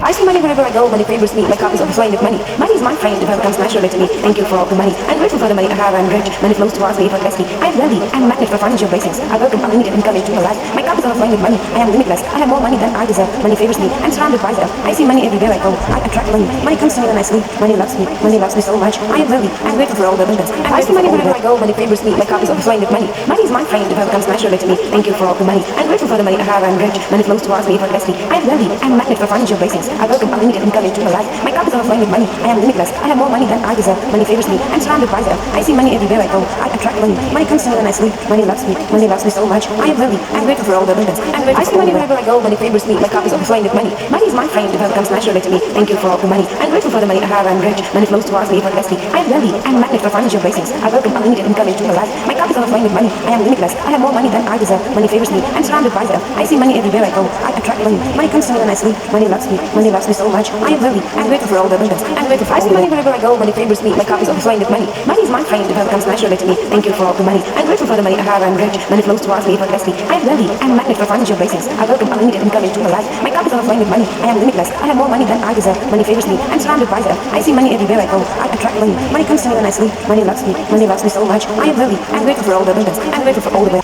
I see money wherever I go. Money favors me. My cup is overflowing with money. Money is my friend. It becomes naturally to me. Thank you for all the money. I'm grateful for the money I have. I'm rich. Money flows towards me effortlessly. I am wealthy. I'm a magnet for financial blessings. I welcome unlimited income into my life. My cup is overflowing with money. I am limitless. I have more money than I deserve. Money favors me. I'm surrounded by them. I see money everywhere I go. I attract money. Money comes to me when I sleep. Money loves me. Money loves me so much. I am wealthy. I'm grateful for all the abundance. I see money wherever I go. Money favors me. My cup is overflowing with money. Money is my friend. It becomes naturally to me. Thank you for all the money. I'm grateful for the money I have. I'm rich. Money flows towards me effortlessly. I am wealthy. I'm a magnet for financial blessings. I welcome unlimited income into my life. My cup is overflowing with money. I am limitless. I have more money than I deserve. Money favors me. I'm surrounded by them. I see money everywhere I go. I attract money. Money comes to me when I sleep. Money loves me. Money loves me so much. I am wealthy. I'm grateful for all the abundance. I see money wherever I go. Money favors me. My cup is overflowing with money. Money is my friend. It becomes naturally to me. Thank you for all the money. I'm grateful for the money I have. I'm rich. Money flows towards me effortlessly. I am wealthy. I'm a magnet for financial blessings. I welcome unlimited income into my life. My cup is overflowing with money. I am limitless. I have more money than I deserve. Money favors me. I'm surrounded by them. I see money everywhere I go. I attract money. Money comes to me when I sleep. Money loves me. Money loves me so much. I am wealthy. I'm grateful for all the abundance. I'm grateful for I see money wherever I go. Money favors me. My cup is overflowing with money. Money is my friend. It becomes naturally to me. Thank you for all the money. I'm grateful for the money I have. I'm rich. Money flows towards me effortlessly. I am wealthy. I'm a magnet for financial blessings. I welcome unlimited income into my life. My cup is overflowing with money. I am limitless. I have more money than I deserve. Money favors me. I'm surrounded by them. I see money everywhere I go. I attract money. Money comes to me when I sleep. Money loves me. Money loves me so much. I am wealthy. I'm grateful for all the abundance. I'm grateful for all the